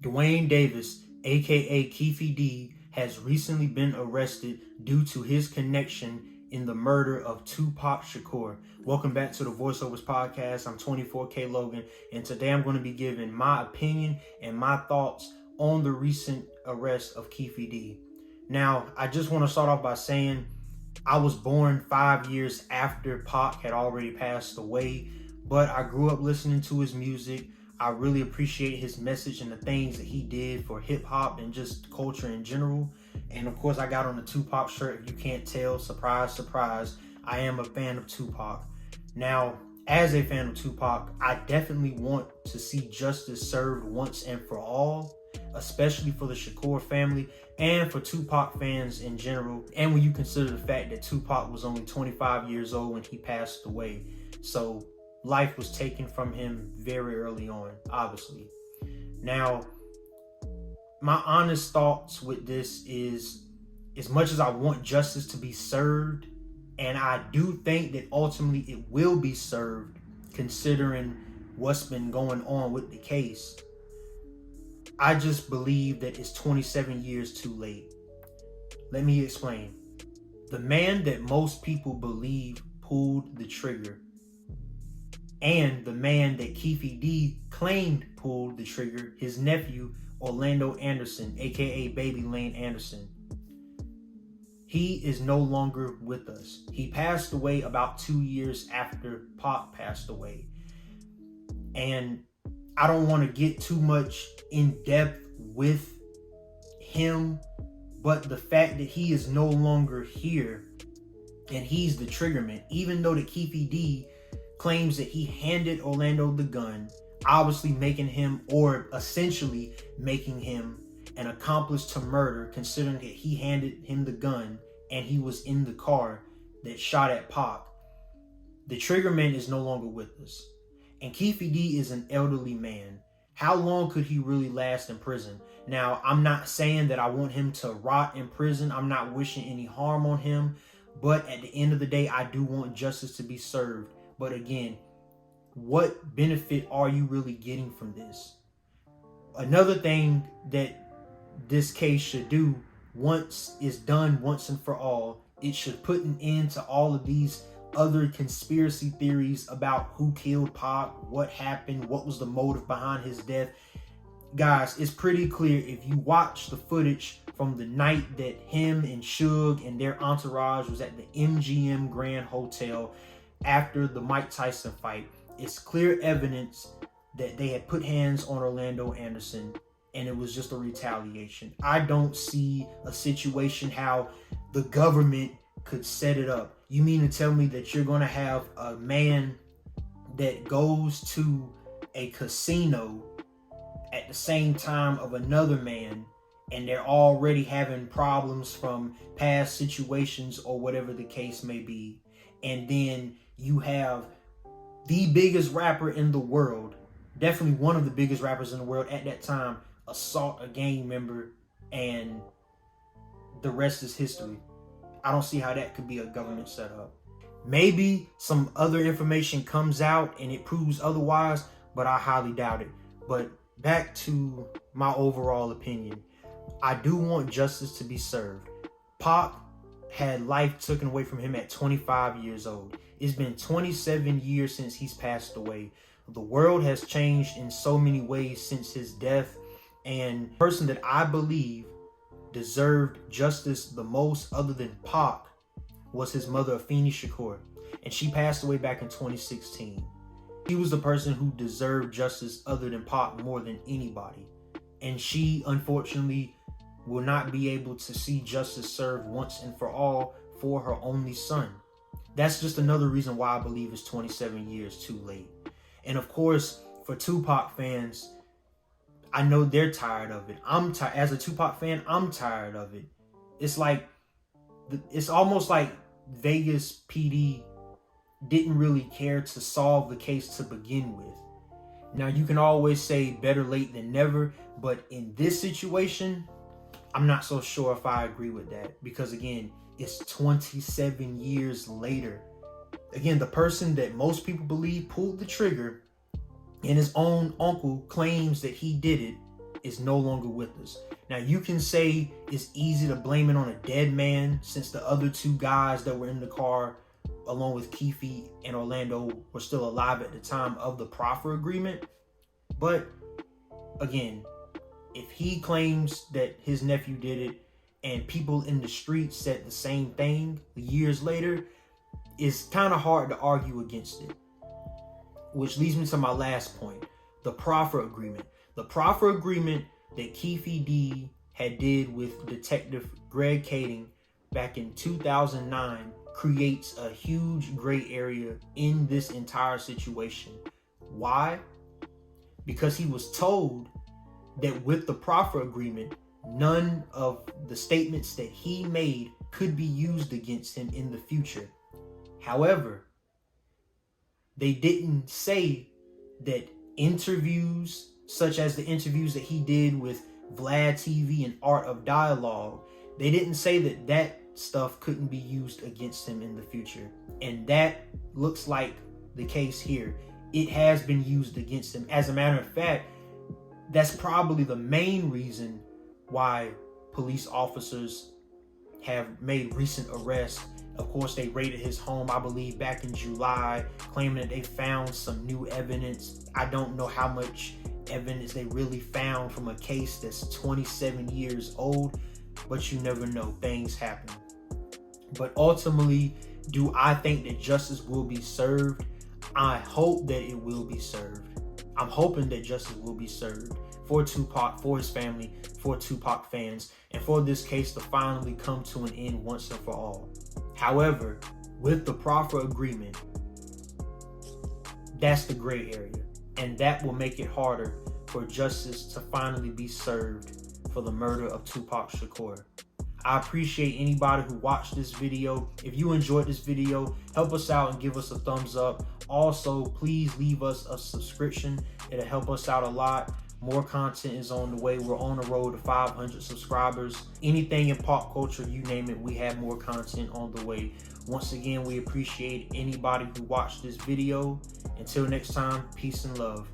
Dwayne Davis, aka Keefe D, has recently been arrested due to his connection in the murder of Tupac Shakur. Welcome back to the Voiceovers Podcast. I'm 24K Logan, and today I'm going to be giving my opinion and my thoughts on the recent arrest of Keefe D. Now, I just want to start off by saying I was born 5 years after Pac had already passed away, but I grew up listening to his music. I really appreciate his message and the things that he did for hip hop and just culture in general. And of course, I got on the Tupac shirt. If you can't tell, surprise, surprise, I am a fan of Tupac. Now, as a fan of Tupac, I definitely want to see justice served once and for all, especially for the Shakur family and for Tupac fans in general. And when you consider the fact that Tupac was only 25 years old when he passed away. So life was taken from him very early on, obviously. Now, my honest thoughts with this is, as much as I want justice to be served, and I do think that ultimately it will be served, considering what's been going on with the case, I just believe that it's 27 years too late. Let me explain. The man that most people believe pulled the trigger, and the man that Keefe D claimed pulled the trigger, his nephew, Orlando Anderson, aka Baby Lane Anderson, he is no longer with us. He passed away about 2 years after Pac passed away. And I don't want to get too much in depth with him, but the fact that he is no longer here and he's the triggerman, even though the Keefe D claims that he handed Orlando the gun, obviously making him, or essentially making him, an accomplice to murder, considering that he handed him the gun and he was in the car that shot at Pac. The triggerman is no longer with us. And Keefe D is an elderly man. How long could he really last in prison? Now, I'm not saying that I want him to rot in prison. I'm not wishing any harm on him. But at the end of the day, I do want justice to be served. But again, what benefit are you really getting from this? Another thing that this case should do, once it's done once and for all, it should put an end to all of these other conspiracy theories about who killed Pac, what happened, what was the motive behind his death. Guys, it's pretty clear if you watch the footage from the night that him and Suge and their entourage was at the MGM Grand Hotel after the Mike Tyson fight, it's clear evidence that they had put hands on Orlando Anderson and it was just a retaliation. I don't see a situation how the government could set it up. You mean to tell me that you're going to have a man that goes to a casino at the same time of another man, and they're already having problems from past situations or whatever the case may be, and then you have the biggest rapper in the world, definitely one of the biggest rappers in the world at that time, assault a gang member, and the rest is history. I don't see how that could be a government setup. Maybe some other information comes out and it proves otherwise, but I highly doubt it. But back to my overall opinion. I do want justice to be served. Pac had life taken away from him at 25 years old. It's been 27 years since he's passed away. The world has changed in so many ways since his death, and the person that I believe deserved justice the most other than Pac was his mother, Afeni Shakur, and she passed away back in 2016. She was the person who deserved justice other than Pac more than anybody, and she unfortunately will not be able to see justice served once and for all for her only son. That's just another reason why I believe it's 27 years too late. And of course, for Tupac fans, I know they're tired of it. I'm tired. As a Tupac fan, I'm tired of it. It's like, it's almost like Vegas PD didn't really care to solve the case to begin with. Now, you can always say better late than never, but in this situation, I'm not so sure if I agree with that, because again, it's 27 years later. Again, the person that most people believe pulled the trigger and his own uncle claims that he did it, is no longer with us. Now, you can say it's easy to blame it on a dead man, since the other two guys that were in the car, along with Keefe and Orlando, were still alive at the time of the proffer agreement. But again, if he claims that his nephew did it and people in the streets said the same thing years later, it's kind of hard to argue against it. Which leads me to my last point, the proffer agreement. The proffer agreement that Keefe D had did with Detective Greg Kading back in 2009 creates a huge gray area in this entire situation. Why? Because he was told that with the proffer agreement, none of the statements that he made could be used against him in the future. However, they didn't say that interviews, such as the interviews that he did with Vlad TV and Art of Dialogue, they didn't say that that stuff couldn't be used against him in the future. And that looks like the case here. It has been used against him. As a matter of fact, that's probably the main reason why police officers have made recent arrests. Of course, they raided his home, I believe, back in July, claiming that they found some new evidence. I don't know how much evidence they really found from a case that's 27 years old, but you never know. Things happen. But ultimately, do I think that justice will be served? I hope that it will be served. I'm hoping that justice will be served for Tupac, for his family, for Tupac fans, and for this case to finally come to an end once and for all. However, with the proffer agreement, that's the gray area, and that will make it harder for justice to finally be served for the murder of Tupac Shakur. I appreciate anybody who watched this video. If you enjoyed this video, help us out and give us a thumbs up. Also, please leave us a subscription. It'll help us out a lot. More content is on the way. We're on the road to 500 subscribers. Anything in pop culture, you name it, we have more content on the way. Once again, we appreciate anybody who watched this video. Until next time, peace and love.